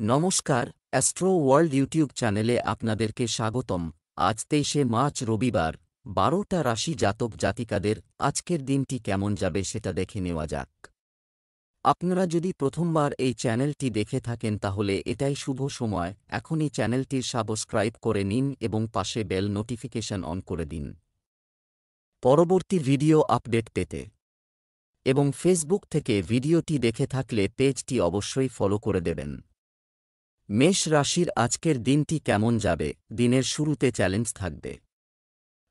নমস্কার, astro world YouTube চ্যানেলে আপনাদেরকে স্বাগতম। আজ 23শে মার্চ রবিবার, 12টা রাশি জাতক জাতিকাদের আজকের দিনটি কেমন যাবে সেটা দেখে নেওয়া যাক। আপনারা যদি প্রথমবার এই চ্যানেলটি দেখে থাকেন তাহলে এটাই শুভ সময়, এখনই চ্যানেলটির সাবস্ক্রাইব করে নিন এবং পাশে বেল নোটিফিকেশন অন করে দিন পরবর্তী ভিডিও আপডেট পেতে। এবং ফেসবুক থেকে ভিডিওটি দেখে থাকলে পেজটি অবশ্যই ফলো করে দেবেন। মেষ রাশির আজকের দিনটি কেমন যাবে? দিনের শুরুতে চ্যালেঞ্জ থাকবে।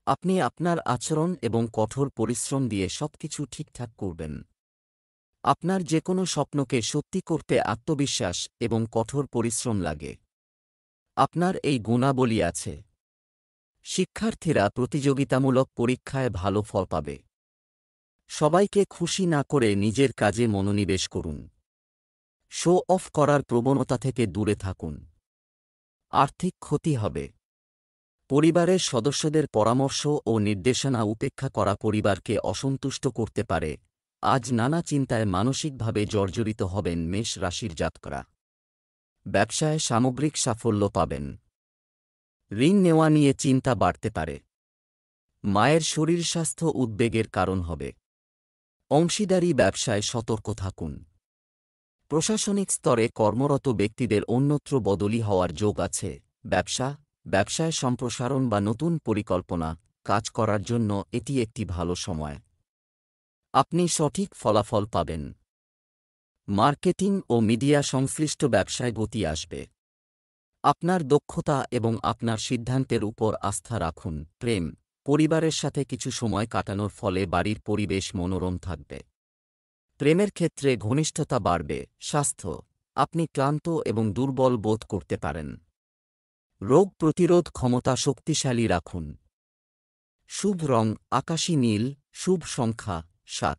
আপনি আপনার আচরণ এবং কঠোর পরিশ্রম দিয়ে সবকিছু ঠিকঠাক করবেন। আপনার যে কোনো স্বপ্নকে সত্যি করতে আত্মবিশ্বাস এবং কঠোর পরিশ্রম লাগে। আপনার এই গুণাবলী আছে। শিক্ষার্থীরা প্রতিযোগিতামূলক পরীক্ষায় ভালো ফল পাবে। সবাইকে খুশি না করে নিজের কাজে মনোনিবেশ করুন। শো অফ করার প্রবণতা থেকে দূরে থাকুন। আর্থিক ক্ষতি হবে। পরিবারের সদস্যদের পরামর্শ ও নির্দেশনা উপেক্ষা করা পরিবারকে অসন্তুষ্ট করতে পারে। আজ নানা চিন্তায় মানসিকভাবে জর্জরিত হবেন মেষ রাশির জাতকরা। ব্যবসায় সামগ্রিক সাফল্য পাবেন। ঋণ নেওয়া নিয়ে চিন্তা বাড়তে পারে। মায়ের শরীর স্বাস্থ্য উদ্বেগের কারণ হবে। অংশীদারি ব্যবসায় সতর্ক থাকুন। প্রশাসনিক স্তরে কর্মরত ব্যক্তিদের অন্যত্র বদলি হওয়ার যোগ আছে। ব্যবসায় সম্প্রসারণ বা নতুন পরিকল্পনা কাজ করার জন্য এটি একটি ভালো সময়। আপনি সঠিক ফলাফল পাবেন। মার্কেটিং ও মিডিয়া সংশ্লিষ্ট ব্যবসায় গতি আসবে। আপনার দক্ষতা এবং আপনার সিদ্ধান্তের উপর আস্থা রাখুন। প্রেম, পরিবারের সাথে কিছু সময় কাটানোর ফলে বাড়ির পরিবেশ মনোরম থাকবে। প্রেমের ক্ষেত্রে ঘনিষ্ঠতা বাড়বে। স্বাস্থ্য, আপনি ক্লান্ত এবং দুর্বল বোধ করতে পারেন। রোগ প্রতিরোধ ক্ষমতা শক্তিশালী রাখুন। শুভ রং আকাশী নীল। শুভ সংখ্যা 7।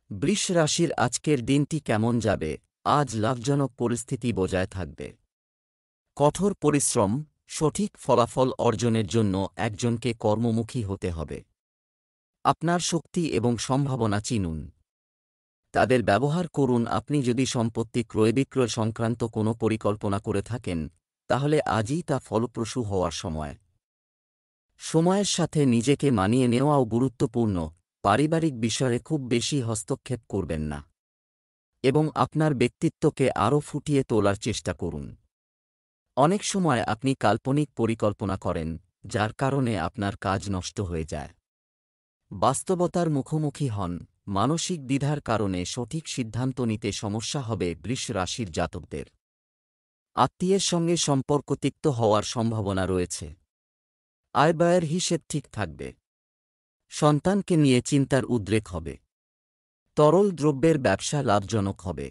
বৃষ রাশির আজকের দিনটি কেমন যাবে? আজ লাভজনক পরিস্থিতি বজায় থাকবে। কঠোর পরিশ্রম, সঠিক ফলাফল অর্জনের জন্য একজনকে কর্মমুখী হতে হবে। আপনার শক্তি এবং সম্ভাবনা চিনুন। তাদের ব্যবহার করুন। আপনি যদি সম্পত্তি ক্রয় বিক্রয় সংক্রান্ত কোনো পরিকল্পনা করে থাকেন তাহলে আজই তা ফলপ্রসূ হওয়ার সময়। সময়ের সাথে নিজেকে মানিয়ে নেওয়াও গুরুত্বপূর্ণ। পারিবারিক বিষয়ে খুব বেশি হস্তক্ষেপ করবেন না এবং আপনার ব্যক্তিত্বকে আরও ফুটিয়ে তোলার চেষ্টা করুন। অনেক সময় আপনি কাল্পনিক পরিকল্পনা করেন যার কারণে আপনার কাজ নষ্ট হয়ে যায়। বাস্তবতার মুখোমুখি হন। মানসিক দ্বিধার কারণে সঠিক সিদ্ধান্ত নিতে সমস্যা হবে বৃষ রাশির জাতকদের। আত্মীয়ের সঙ্গে সম্পর্ক তিক্ত হওয়ার সম্ভাবনা রয়েছে। আয় ব্যয়ের হিসেব ঠিক থাকবে। সন্তানকে নিয়ে চিন্তার উদ্রেক হবে। তরল দ্রব্যের ব্যবসা লাভজনক হবে।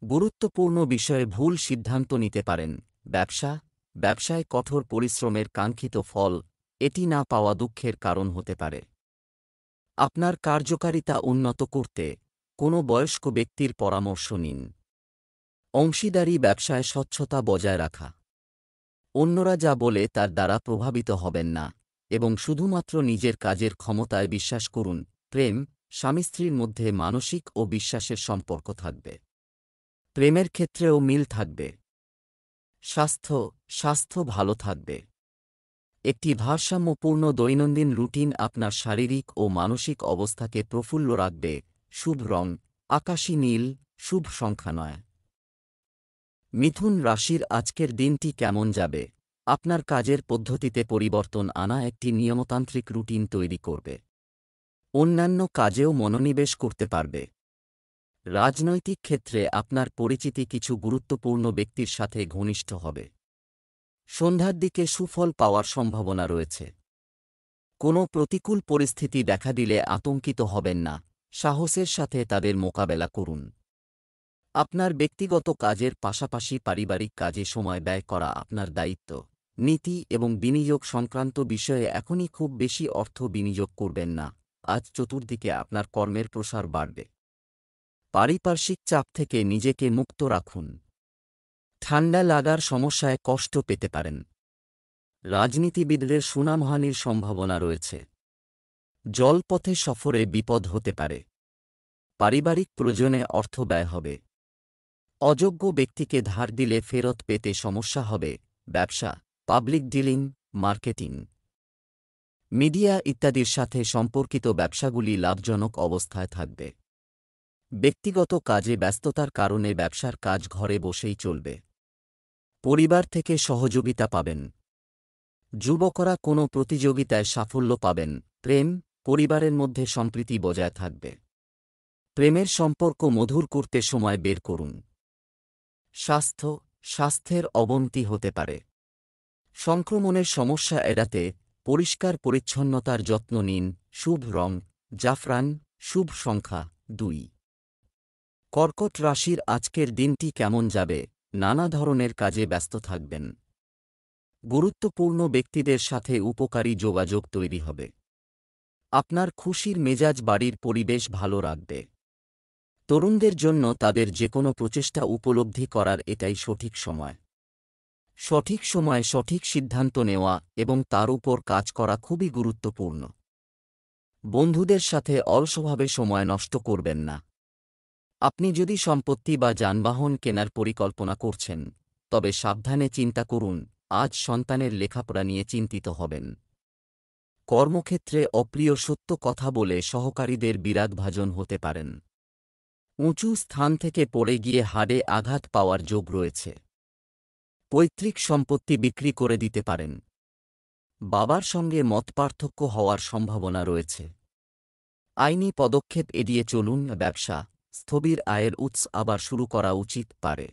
গুরুত্বপূর্ণ বিষয়ে ভুল সিদ্ধান্ত নিতে পারেন। ব্যবসায় কঠোর পরিশ্রমের কাঙ্ক্ষিত ফল এটি না পাওয়া দুঃখের কারণ হতে পারে। আপনার কার্যকারিতা উন্নত করতে কোনো বয়স্ক ব্যক্তির পরামর্শ নিন। অংশীদারি ব্যবসায় স্বচ্ছতা বজায় রাখা। অন্যরা যা বলে তার দ্বারা প্রভাবিত হবেন না এবং শুধুমাত্র নিজের কাজের ক্ষমতায় বিশ্বাস করুন। প্রেম, স্বামী স্ত্রীর মধ্যে মানসিক ও বিশ্বাসের সম্পর্ক থাকবে। প্রেমের ক্ষেত্রেও মিল থাকবে। স্বাস্থ্য ভালো থাকবে। একটি ভারসাম্যপূর্ণ দৈনন্দিন রুটিন আপনার শারীরিক ও মানসিক অবস্থাকে প্রফুল্ল রাখবে। শুভ রং আকাশী নীল। শুভ সংখ্যা 9। মিথুন রাশির আজকের দিনটি কেমন যাবে? আপনার কাজের পদ্ধতিতে পরিবর্তন আনা একটি নিয়মতান্ত্রিক রুটিন তৈরি করবে। অন্যান্য কাজেও মনোনিবেশ করতে পারবে। রাজনৈতিক ক্ষেত্রে আপনার পরিচিতি কিছু গুরুত্বপূর্ণ ব্যক্তির সাথে ঘনিষ্ঠ হবে। সন্ধ্যার দিকে সুফল পাওয়ার সম্ভাবনা রয়েছে। কোনো প্রতিকূল পরিস্থিতি দেখা দিলে আতঙ্কিত হবেন না। সাহসের সাথে তাদের মোকাবেলা করুন। আপনার ব্যক্তিগত কাজের পাশাপাশি পারিবারিক কাজে সময় ব্যয় করা আপনার দায়িত্ব। নীতি এবং বিনিয়োগ সংক্রান্ত বিষয়ে এখনই খুব বেশি অর্থ বিনিয়োগ করবেন না। আজ চতুর্দিকে আপনার কর্মের প্রসার বাড়বে। পারিপার্শ্বিক চাপ থেকে নিজেকে মুক্ত রাখুন। ঠান্ডা লাগার সমস্যায় কষ্ট পেতে পারেন। রাজনীতিবিদদের সুনামহানির সম্ভাবনা রয়েছে। জলপথে সফরে বিপদ হতে পারে। পারিবারিক প্রয়োজনে অর্থ ব্যয় হবে। অযোগ্য ব্যক্তিকে ধার দিলে ফেরত পেতে সমস্যা হবে। ব্যবসা, পাবলিক ডিলিং, মার্কেটিং, মিডিয়া ইত্যাদির সাথে সম্পর্কিত ব্যবসাগুলি লাভজনক অবস্থায় থাকবে। ব্যক্তিগত কাজে ব্যস্ততার কারণে ব্যবসার কাজ ঘরে বসেই চলবে। পরিবার থেকে সহযোগিতা পাবেন। যুবকরা কোনো প্রতিযোগিতায় সাফল্য পাবেন। প্রেম, পরিবারের মধ্যে সম্প্রীতি বজায় থাকবে। প্রেমের সম্পর্ক মধুর করতে সময় বের করুন। স্বাস্থ্যের অবনতি হতে পারে। সংক্রমণের সমস্যা এড়াতে পরিষ্কার পরিচ্ছন্নতার যত্ন নিন। শুভ রং জাফরান, শুভ সংখ্যা 2। কর্কট রাশির আজকের দিনটি কেমন যাবে? নানা ধরনের কাজে ব্যস্ত থাকবেন। গুরুত্বপূর্ণ ব্যক্তিদের সাথে উপকারী যোগাযোগ তৈরি হবে। আপনার খুশির মেজাজ বাড়ির পরিবেশ ভালো রাখবে। তরুণদের জন্য তাদের যেকোনো প্রচেষ্টা উপলব্ধি করার এটাই সঠিক সময়। সঠিক সময়ে সঠিক সিদ্ধান্ত নেওয়া এবং তার উপর কাজ করা খুবই গুরুত্বপূর্ণ। বন্ধুদের সাথে অলসভাবে সময় নষ্ট করবেন না। আপনি যদি সম্পত্তি বা যানবাহন কেনার পরিকল্পনা করছেন, তবে সাবধানে চিন্তা করুন। আজ সন্তানের লেখাপড়া নিয়ে চিন্তিত হবেন। কর্মক্ষেত্রে অপ্রিয় সত্য কথা বলে সহকারীদের বিরাগভাজন হতে পারেন। উঁচু স্থান থেকে পড়ে গিয়ে হাড়ে আঘাত পাওয়ার যোগ রয়েছে। পৈতৃক সম্পত্তি বিক্রি করে দিতে পারেন। বাবার সঙ্গে মতপার্থক্য হওয়ার সম্ভাবনা রয়েছে। আইনি পদক্ষেপ এড়িয়ে চলুন। ব্যবসা, স্থবির আয়ের উৎস আবার শুরু করা উচিত পারে।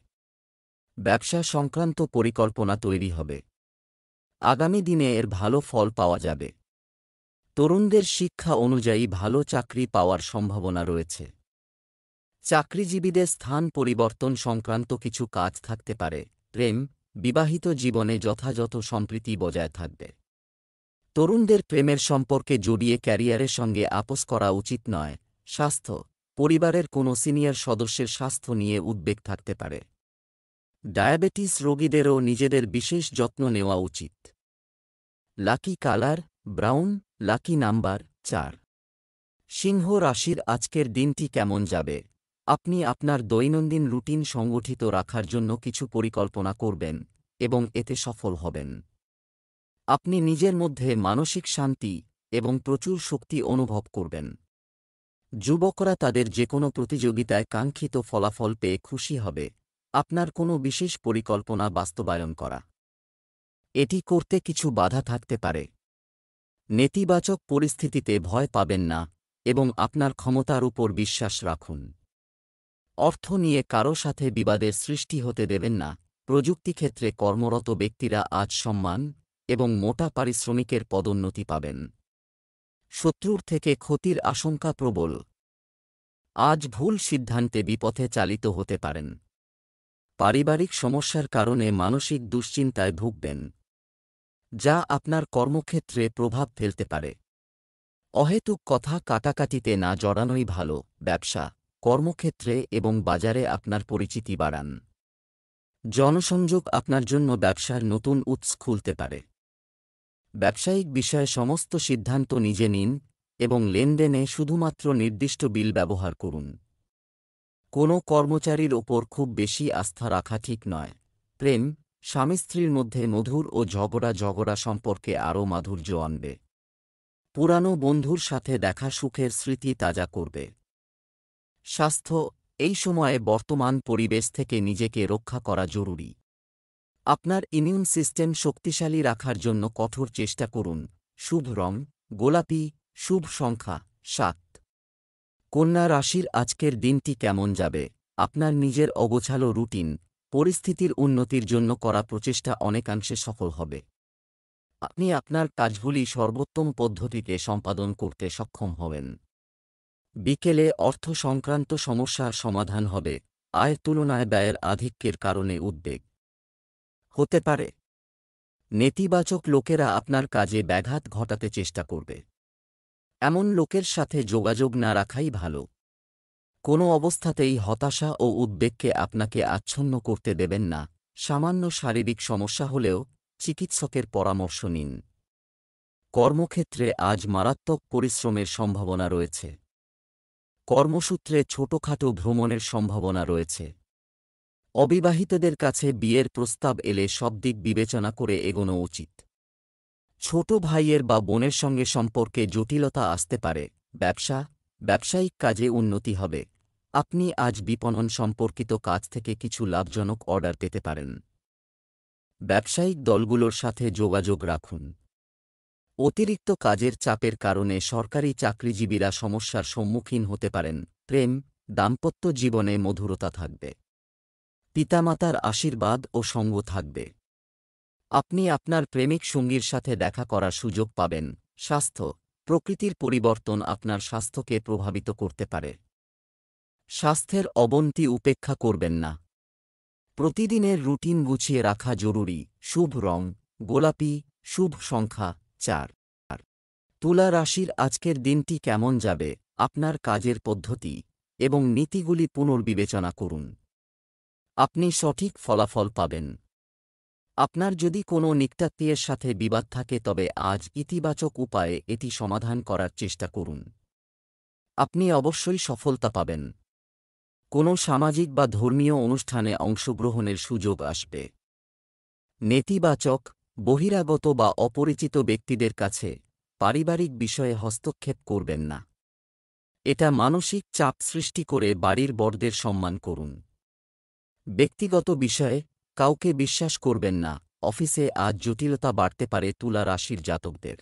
ব্যবসা সংক্রান্ত পরিকল্পনা তৈরি হবে। আগামী দিনে এর ভালো ফল পাওয়া যাবে। তরুণদের শিক্ষা অনুযায়ী ভালো চাকরি পাওয়ার সম্ভাবনা রয়েছে। চাকরিজীবীদের স্থান পরিবর্তন সংক্রান্ত কিছু কাজ থাকতে পারে। প্রেম, বিবাহিত জীবনে যথাযথ সম্প্রীতি বজায় থাকবে। তরুণদের প্রেমের সম্পর্কে জড়িয়ে ক্যারিয়ারের সঙ্গে আপোস করা উচিত নয়। স্বাস্থ্য, পরিবারের কোনো সিনিয়র সদস্যের স্বাস্থ্য নিয়ে উদ্বেগ থাকতে পারে। ডায়াবেটিস রোগীদেরও নিজেদের বিশেষ যত্ন নেওয়া উচিত। Lucky colour brown, lucky number 4। সিংহ রাশির আজকের দিনটি কেমন যাবে? আপনি আপনার দৈনন্দিন রুটিন সংগঠিত রাখার জন্য কিছু পরিকল্পনা করবেন এবং এতে সফল হবেন। আপনি নিজের মধ্যে মানসিক শান্তি এবং প্রচুর শক্তি অনুভব করবেন। যুবকরা তাদের যেকোনো প্রতিযোগিতায় কাঙ্ক্ষিত ফলাফল পেয়ে খুশি হবে। আপনার কোনো বিশেষ পরিকল্পনা বাস্তবায়ন করা, এটি করতে কিছু বাধা থাকতে পারে। নেতিবাচক পরিস্থিতিতে ভয় পাবেন না এবং আপনার ক্ষমতার উপর বিশ্বাস রাখুন। অর্থ নিয়ে কারো সাথে বিবাদের সৃষ্টি হতে দেবেন না। প্রযুক্তিক্ষেত্রে কর্মরত ব্যক্তিরা আজ সম্মান এবং মোটা পারিশ্রমিকের পদোন্নতি পাবেন। শত্রুর থেকে ক্ষতির আশঙ্কা প্রবল। আজ ভুল সিদ্ধান্তে বিপথে চালিত হতে পারেন। পারিবারিক সমস্যার কারণে মানসিক দুশ্চিন্তায় ভুগবেন, যা আপনার কর্মক্ষেত্রে প্রভাব ফেলতে পারে। অহেতুক কথা কাটাকাটিতে না জড়ানোই ভালো। ব্যবসা, কর্মক্ষেত্রে এবং বাজারে আপনার পরিচিতি বাড়ান। জনসংযোগ আপনার জন্য ব্যবসার নতুন উৎস খুলতে পারে। ব্যবসায়িক বিষয়ে সমস্ত সিদ্ধান্ত নিজে নিন এবং লেনদেনে শুধুমাত্র নির্দিষ্ট বিল ব্যবহার করুন। কোনো কর্মচারীর ওপর খুব বেশি আস্থা রাখা ঠিক নয়। প্রেম, স্বামী স্ত্রীর মধ্যে মধুর ও ঝগড়া সম্পর্কে আরও মাধুর্য আনবে। পুরানো বন্ধুর সাথে দেখা সুখের স্মৃতি তাজা করবে। স্বাস্থ্য, এই সময়ে বর্তমান পরিবেশ থেকে নিজেকে রক্ষা করা জরুরি। আপনার ইমিউন সিস্টেম শক্তিশালী রাখার জন্য কঠোর চেষ্টা করুন। শুভ রং গোলাপি, শুভ সংখ্যা 7। কন্যা রাশির আজকের দিনটি কেমন যাবে? আপনার নিজের অগোছালো রুটিন পরিস্থিতির উন্নতির জন্য করা প্রচেষ্টা অনেকাংশে সফল হবে। আপনি আপনার কাজগুলি সর্বোত্তম পদ্ধতিতে সম্পাদন করতে সক্ষম হবেন। বিকেলে অর্থ সংক্রান্ত সমস্যার সমাধান হবে। আয়ের তুলনায় ব্যয়ের আধিক্যের কারণে উদ্বেগ হতে পারে। নেতিবাচক লোকেরা আপনার কাজে ব্যাঘাত ঘটাতে চেষ্টা করবে। এমন লোকের সাথে যোগাযোগ না রাখাই ভালো। কোনো অবস্থাতেই হতাশা ও উদ্বেগকে আপনাকে আচ্ছন্ন করতে দেবেন না। সামান্য শারীরিক সমস্যা হলেও চিকিৎসকের পরামর্শ নিন। কর্মক্ষেত্রে আজ মারাত্মক পরিশ্রমের সম্ভাবনা রয়েছে। কর্মসূত্রে ছোটখাটো ভ্রমণের সম্ভাবনা রয়েছে। অবিবাহিতদের কাছে বিয়ের প্রস্তাব এলে সব দিক বিবেচনা করে এগোনো উচিত। ছোট ভাইয়ের বা বোনের সঙ্গে সম্পর্কে জটিলতা আসতে পারে। ব্যবসায়িক কাজে উন্নতি হবে। আপনি আজ বিপণন সম্পর্কিত কাজ থেকে কিছু লাভজনক অর্ডার পেতে পারেন। ব্যবসায়িক দলগুলোর সাথে যোগাযোগ রাখুন। অতিরিক্ত কাজের চাপের কারণে সরকারি চাকরিজীবীরা সমস্যার সম্মুখীন হতে পারেন। দাম্পত্য জীবনে মধুরতা থাকবে। পিতামাতার আশীর্বাদ ও সঙ্গ থাকবে। আপনি আপনার প্রেমিক সঙ্গীর সাথে দেখা করার সুযোগ পাবেন। স্বাস্থ্য, প্রকৃতির পরিবর্তন আপনার স্বাস্থ্যকে প্রভাবিত করতে পারে। স্বাস্থ্যের অবনতি উপেক্ষা করবেন না। প্রতিদিনের রুটিন গুছিয়ে রাখা জরুরি। শুভ রং গোলাপি, শুভ সংখ্যা 4। তুলা রাশির আজকের দিনটি কেমন যাবে? আপনার কাজের পদ্ধতি এবং নীতিগুলি পুনর্বিবেচনা করুন। আপনি সঠিক ফলাফল পাবেন। আপনার যদি কোনো নিকটাত্মীয়ের সাথে বিবাদ থাকে তবে আজ ইতিবাচক উপায়ে এটি সমাধান করার চেষ্টা করুন। আপনি অবশ্যই সফলতা পাবেন। কোনো সামাজিক বা ধর্মীয় অনুষ্ঠানে অংশগ্রহণের সুযোগ আসবে। নেতিবাচক, বহিরাগত বা অপরিচিত ব্যক্তিদের কাছে পারিবারিক বিষয়ে হস্তক্ষেপ করবেন না। এটা মানসিক চাপ সৃষ্টি করে বাড়ির বড়দের সম্মান করুন। ব্যক্তিগত বিষয়ে কাউকে বিশ্বাস করবেন না। অফিসে আজ জটিলতা বাড়তে পারে তুলা রাশির জাতকদের।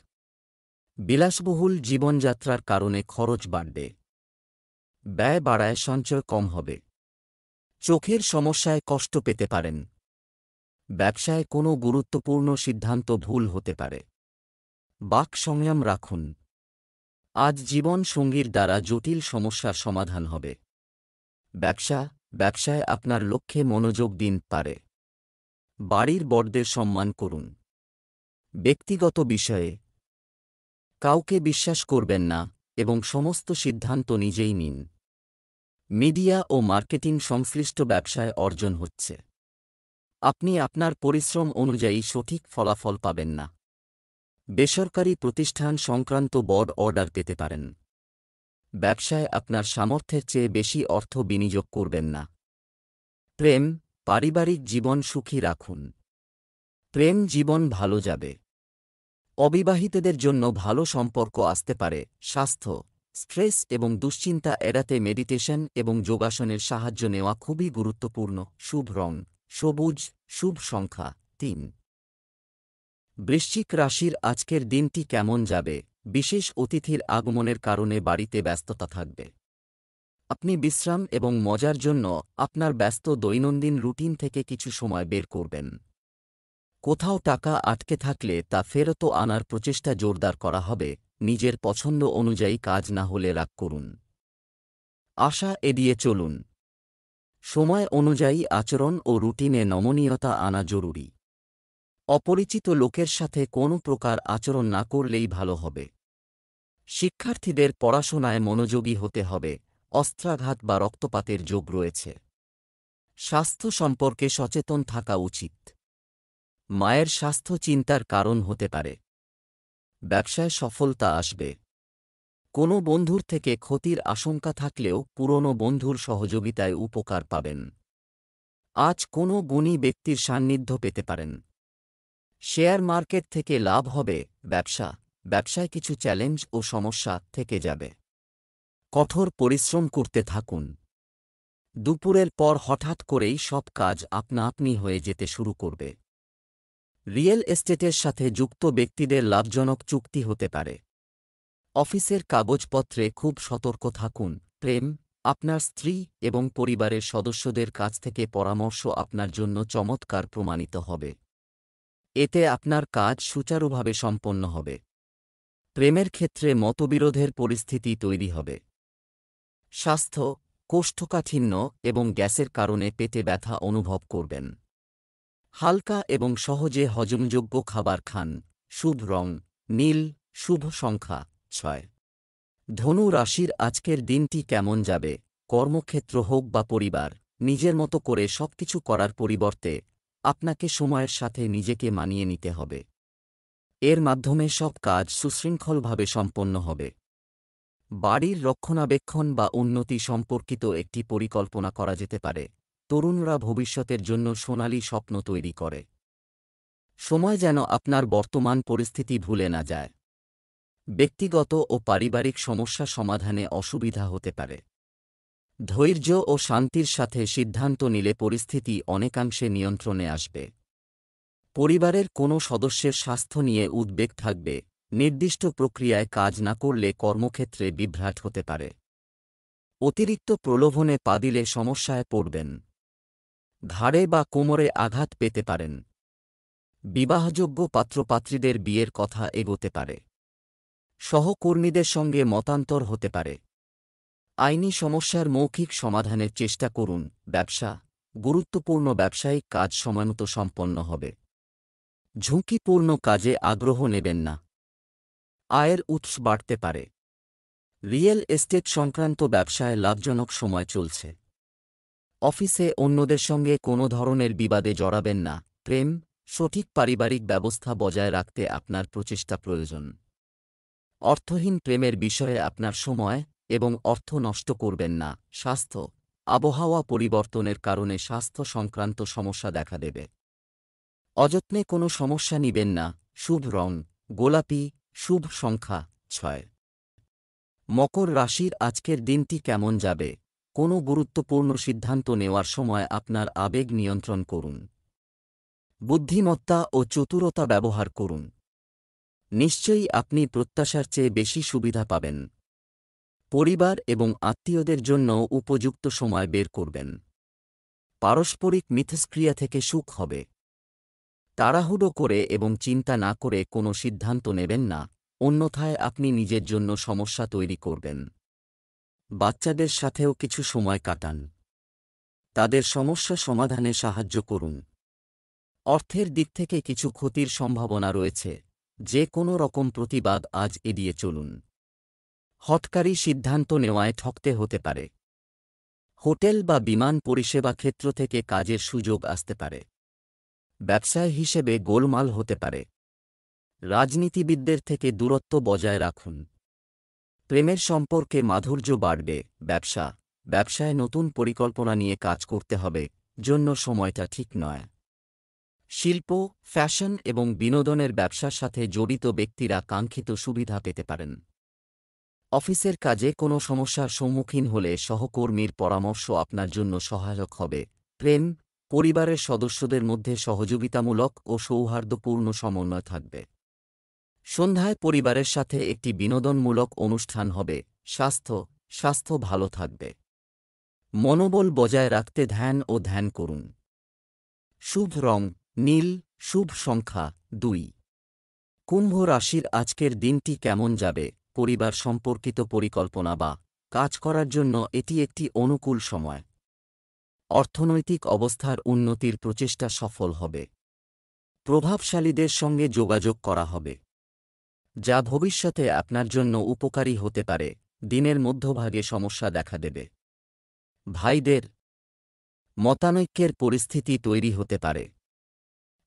বিলাসবহুল জীবনযাত্রার কারণে খরচ বাড়বে। ব্যয় বাড়ায় সঞ্চয় কম হবে। চোখের সমস্যায় কষ্ট পেতে পারেন। ব্যবসায় কোনো গুরুত্বপূর্ণ সিদ্ধান্ত ভুল হতে পারে। বাক সংযম রাখুন। আজ জীবন সঙ্গীর দ্বারা জটিল সমস্যার সমাধান হবে। ব্যবসায় আপনার লক্ষ্যে মনোযোগ দিন পারে। বাড়ির বড়দের সম্মান করুন। ব্যক্তিগত বিষয়ে কাউকে বিশ্বাস করবেন না এবং সমস্ত সিদ্ধান্ত নিজেই নিন। মিডিয়া ও মার্কেটিং সংশ্লিষ্ট ব্যবসায় অর্জন হচ্ছে। আপনি আপনার পরিশ্রম অনুযায়ী সঠিক ফলাফল পাবেন না। বেসরকারি প্রতিষ্ঠান সংক্রান্ত বড় অর্ডার পেতে পারেন। ব্যবসায় আপনার সামর্থ্যের চেয়ে বেশি অর্থ বিনিয়োগ করবেন না। পারিবারিক জীবন সুখী রাখুন। প্রেম জীবন ভালো যাবে। অবিবাহিতদের জন্য ভালো সম্পর্ক আসতে পারে। স্বাস্থ্য, স্ট্রেস এবং দুশ্চিন্তা এড়াতে মেডিটেশন এবং যোগাসনের সাহায্য নেওয়া খুবই গুরুত্বপূর্ণ। শুভ রং সবুজ, শুভ সংখ্যা 3। বৃশ্চিক রাশির আজকের দিনটি কেমন যাবে? বিশেষ অতিথির আগমনের কারণে বাড়িতে ব্যস্ততা থাকবে। আপনি বিশ্রাম এবং মজার জন্য আপনার ব্যস্ত দৈনন্দিন রুটিন থেকে কিছু সময় বের করবেন। কোথাও টাকা আটকে থাকলে তা ফেরত আনার প্রচেষ্টা জোরদার করা হবে। নিজের পছন্দ অনুযায়ী কাজ না হলে রাগ করুন। আশা এড়িয়ে চলুন। সময় অনুযায়ী আচরণ ও রুটিনে নমনীয়তা আনা জরুরি। অপরিচিত লোকের সাথে কোনো প্রকার আচরণ না করলেই ভালো হবে। শিক্ষার্থীদের পড়াশোনায় মনোযোগী হতে হবে। অস্ত্রাঘাত বা রক্তপাতের যোগ রয়েছে। স্বাস্থ্য সম্পর্কে সচেতন থাকা উচিত। মায়ের স্বাস্থ্য চিন্তার কারণ হতে পারে। ব্যবসায় সফলতা আসবে। কোনো বন্ধুর থেকে ক্ষতির আশঙ্কা থাকলেও পুরনো বন্ধুর সহযোগিতায় উপকার পাবেন। আজ কোনো গুণী ব্যক্তির সান্নিধ্য পেতে পারেন। শেয়ার মার্কেট থেকে লাভ হবে। ব্যবসায় কিছু চ্যালেঞ্জ ও সমস্যা থেকে যাবে। কঠোর পরিশ্রম করতে থাকুন। দুপুরের পর হঠাৎ করেই সব কাজ আপনা আপনি হয়ে যেতে শুরু করবে। রিয়েল এস্টেটের সাথে যুক্ত ব্যক্তিদের লাভজনক চুক্তি হতে পারে। অফিসের কাগজপত্রে খুব সতর্ক থাকুন। আপনার স্ত্রী এবং পরিবারের সদস্যদের কাছ থেকে পরামর্শ আপনার জন্য চমৎকার প্রমাণিত হবে। এতে আপনার কাজ সুচারুভাবে সম্পন্ন হবে। প্রেমের ক্ষেত্রে মতবিরোধের পরিস্থিতি তৈরি হবে। স্বাস্থ্য, কোষ্ঠকাঠিন্য এবং গ্যাসের কারণে পেটে ব্যথা অনুভব করবেন। হালকা এবং সহজে হজমযোগ্য খাবার খান। শুভ রং নীল, শুভ সংখ্যা 6। ধনু রাশির আজকের দিনটি কেমন যাবে? কর্মক্ষেত্র হোক বা পরিবার, নিজের মতো করে সবকিছু করার পরিবর্তে আপনাকে সময়ের সাথে নিজেকে মানিয়ে নিতে হবে। এর মাধ্যমে সব কাজ সুশৃঙ্খলভাবে সম্পন্ন হবে। বাড়ির রক্ষণাবেক্ষণ বা উন্নতি সম্পর্কিত একটি পরিকল্পনা করা যেতে পারে। তরুণরা ভবিষ্যতের জন্য সোনালী স্বপ্ন তৈরি করে। সময় যেন আপনার বর্তমান পরিস্থিতি ভুলে না যায়। ব্যক্তিগত ও পারিবারিক সমস্যা সমাধানে অসুবিধা হতে পারে। ধৈর্য ও শান্তির সাথে সিদ্ধান্ত নিলে পরিস্থিতি অনেকাংশে নিয়ন্ত্রণে আসবে। পরিবারের কোনো সদস্যের স্বাস্থ্য নিয়ে উদ্বেগ থাকবে। নির্দিষ্ট প্রক্রিয়ায় কাজ না করলে কর্মক্ষেত্রে বিভ্রাট হতে পারে। অতিরিক্ত প্রলোভনে পা দিলে সমস্যায় পড়বেন। ঘাড়ে বা কোমরে আঘাত পেতে পারেন। বিবাহযোগ্য পাত্রপাত্রীদের বিয়ের কথা এগোতে পারে। সহকর্মীদের সঙ্গে মতান্তর হতে পারে। আইনি সমস্যার মৌখিক সমাধানের চেষ্টা করুন। ব্যবসা, গুরুত্বপূর্ণ ব্যবসায়িক কাজ সময়মতো সম্পন্ন হবে। ঝুঁকিপূর্ণ কাজে আগ্রহ নেবেন না। আয়ের উৎস বাড়তে পারে। রিয়েল এস্টেট সংক্রান্ত ব্যবসায় লাভজনক সময় চলছে। অফিসে অন্যদের সঙ্গে কোনো ধরনের বিবাদে জড়াবেন না। প্রেম, সঠিক পারিবারিক ব্যবস্থা বজায় রাখতে আপনার প্রচেষ্টা প্রয়োজন। অর্থহীন প্রেমের বিষয়ে আপনার সময় এবং অর্থ নষ্ট করবেন না। স্বাস্থ্য, আবহাওয়া পরিবর্তনের কারণে স্বাস্থ্য সংক্রান্ত সমস্যা দেখা দেবে। অযত্নে কোনো সমস্যা নিবেন না। শুভ রং গোলাপি, শুভ সংখ্যা 6। মকর রাশির আজকের দিনটি কেমন যাবে? কোনো গুরুত্বপূর্ণ সিদ্ধান্ত নেওয়ার সময় আপনার আবেগ নিয়ন্ত্রণ করুন। বুদ্ধিমত্তা ও চতুরতা ব্যবহার করুন। নিশ্চয়ই আপনি প্রত্যাশার চেয়ে বেশি সুবিধা পাবেন। পরিবার এবং আত্মীয়দের জন্য উপযুক্ত সময় বের করবেন। পারস্পরিক মিথস্ক্রিয়া থেকে সুখ হবে। তাড়াহুড়ো করে এবং চিন্তা না করে কোনো সিদ্ধান্ত নেবেন না, অন্যথায় আপনি নিজের জন্য সমস্যা তৈরি করবেন। বাচ্চাদের সাথেও কিছু সময় কাটান। তাদের সমস্যা সমাধানে সাহায্য করুন। অর্থের দিক থেকে কিছু ক্ষতির সম্ভাবনা রয়েছে। যে কোনো রকম প্রতিবাদ আজ এড়িয়ে চলুন। হঠকারী সিদ্ধান্ত নেওয়ায় ঠকতে হতে পারে। হোটেল বা বিমান পরিষেবা ক্ষেত্র থেকে কাজের সুযোগ আসতে পারে। ব্যবসায় হিসেবে গোলমাল হতে পারে। রাজনীতিবিদদের থেকে দূরত্ব বজায় রাখুন। প্রেমের সম্পর্কে মাধুর্য বাড়বে। ব্যবসায় নতুন পরিকল্পনা নিয়ে কাজ করতে হবে, জন্য সময়টা ঠিক নয়। শিল্প, ফ্যাশন এবং বিনোদনের ব্যবসার সাথে জড়িত ব্যক্তিরা কাঙ্ক্ষিত সুবিধা পেতে পারেন। অফিসের কাজে কোনো সমস্যার সম্মুখীন হলে সহকর্মীর পরামর্শ আপনার জন্য সহায়ক হবে। প্রেম, পরিবারের সদস্যদের মধ্যে সহযোগিতামূলক ও সৌহার্দ্যপূর্ণ সমন্বয় থাকবে। সন্ধ্যায় পরিবারের সাথে একটি বিনোদনমূলক অনুষ্ঠান হবে। স্বাস্থ্য ভালো থাকবে। মনোবল বজায় রাখতে ধ্যান করুন। শুভ রং নীল, শুভ সংখ্যা 2। কুম্ভ রাশির আজকের দিনটি কেমন যাবে? পরিবার সম্পর্কিত পরিকল্পনা বা কাজ করার জন্য এটি একটি অনুকূল সময়। অর্থনৈতিক অবস্থার উন্নতির প্রচেষ্টা সফল হবে। প্রভাবশালীদের সঙ্গে যোগাযোগ করা হবে, যা ভবিষ্যতে আপনার জন্য উপকারী হতে পারে। দিনের মধ্যভাগে সমস্যা দেখা দেবে। ভাইদের মতানৈক্যের পরিস্থিতি তৈরি হতে পারে।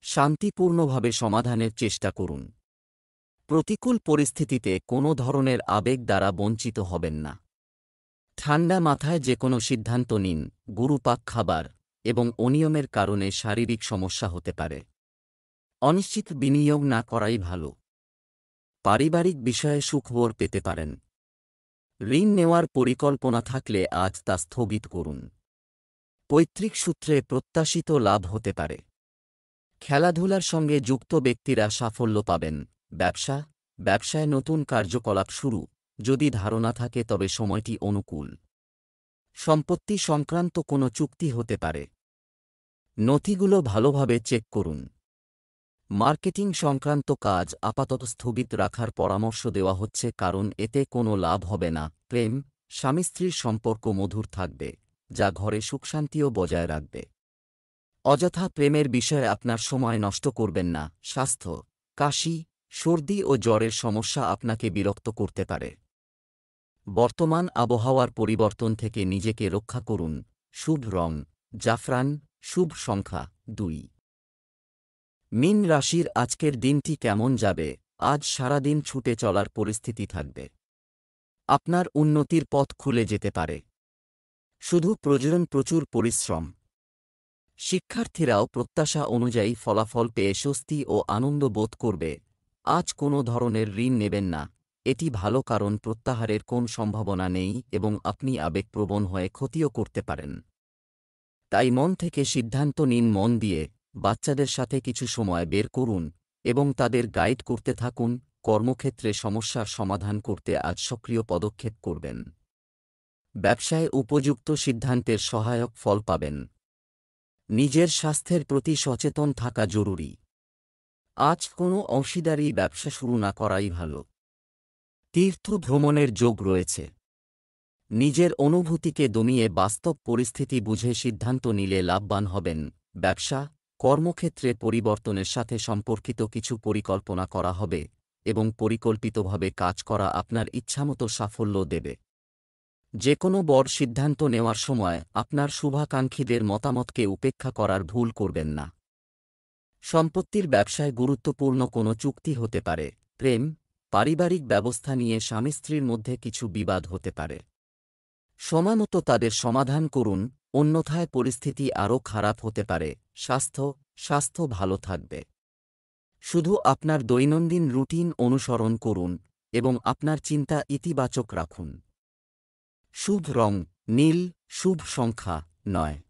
শান্তিপূর্ণভাবে সমাধানের চেষ্টা করুন। প্রতিকূল পরিস্থিতিতে কোনো ধরনের আবেগ দ্বারা বঞ্চিত হবেন না। ঠান্ডা মাথায় যে কোনো সিদ্ধান্ত নিন। গুরুপাক খাবার এবং অনিয়মের কারণে শারীরিক সমস্যা হতে পারে। অনিশ্চিত বিনিয়োগ না করাই ভালো। পারিবারিক বিষয়ে সুখবর পেতে পারেন। ঋণ নেওয়ার পরিকল্পনা থাকলে আজ তা স্থগিত করুন। পৈতৃক সূত্রে প্রত্যাশিত লাভ হতে পারে। খেলাধুলার সঙ্গে যুক্ত ব্যক্তিরা সাফল্য পাবেন। ব্যবসায় নতুন কার্যকলাপ শুরু, যদি ধারণা থাকে তবে সময়টি অনুকূল। সম্পত্তি সংক্রান্ত কোনো চুক্তি হতে পারে। নথিগুলো ভালোভাবে চেক করুন। মার্কেটিং সংক্রান্ত কাজ আপাতত স্থগিত রাখার পরামর্শ দেওয়া হচ্ছে, কারণ এতে কোনো লাভ হবে না। প্রেম, স্বামী স্ত্রীর সম্পর্ক মধুর থাকবে, যা ঘরে সুখশান্তিও বজায় রাখবে। অযথা প্রেমের বিষয়ে আপনার সময় নষ্ট করবেন না। স্বাস্থ্য, কাশি, সর্দি ও জ্বরের সমস্যা আপনাকে বিরক্ত করতে পারে। বর্তমান আবহাওয়ার পরিবর্তন থেকে নিজেকে রক্ষা করুন। শুভ রং জাফরান, শুভ সংখ্যা 2। মীন রাশির আজকের দিনটি কেমন যাবে? আজ সারাদিন ছুটে চলার পরিস্থিতি থাকবে। আপনার উন্নতির পথ খুলে যেতে পারে। শুধু প্রয়োজন প্রচুর পরিশ্রম। শিক্ষার্থীরাও প্রত্যাশা অনুযায়ী ফলাফল পেয়ে স্বস্তি ও আনন্দ বোধ করবে। আজ কোনো ধরনের ঋণ নেবেন না, এটি ভালো, কারণ প্রত্যাহারের কোন সম্ভাবনা নেই এবং আপনি আবেগপ্রবণ হয়ে ক্ষতিও করতে পারেন। তাই মন থেকে সিদ্ধান্ত নিন, মন দিয়ে বাচ্চাদের সাথে কিছু সময় বের করুন এবং তাদের গাইড করতে থাকুন। কর্মক্ষেত্রে সমস্যার সমাধান করতে আজ সক্রিয় পদক্ষেপ করবেন। ব্যবসায় উপযুক্ত সিদ্ধান্তের সহায়ক ফল পাবেন। নিজের স্বাস্থ্যের প্রতি সচেতন থাকা জরুরি। আজ কোনো অংশীদারি ব্যবসা শুরু না করাই ভালো। তীর্থ ভ্রমণের যোগ রয়েছে। নিজের অনুভূতিকে দমিয়ে বাস্তব পরিস্থিতি বুঝে সিদ্ধান্ত নিলে লাভবান হবেন। ব্যবসা, কর্মক্ষেত্রে পরিবর্তনের সাথে সম্পর্কিত কিছু পরিকল্পনা করা হবে এবং পরিকল্পিতভাবে কাজ করা আপনার ইচ্ছামতো সাফল্য দেবে। যে কোনো বড় সিদ্ধান্ত নেওয়ার সময় আপনার শুভাকাঙ্ক্ষীদের মতামতকে উপেক্ষা করার ভুল করবেন না। সম্পত্তির ব্যবসায় গুরুত্বপূর্ণ কোনো চুক্তি হতে পারে। প্রেম, পারিবারিক ব্যবস্থা নিয়ে স্বামী স্ত্রীর মধ্যে কিছু বিবাদ হতে পারে। সময়মতো তাদের সমাধান করুন, অন্যথায় পরিস্থিতি আরও খারাপ হতে পারে। স্বাস্থ্য ভালো থাকবে। শুধু আপনার দৈনন্দিন রুটিন অনুসরণ করুন এবং আপনার চিন্তা ইতিবাচক রাখুন। শুভ রং নীল, শুভ সংখ্যা 9।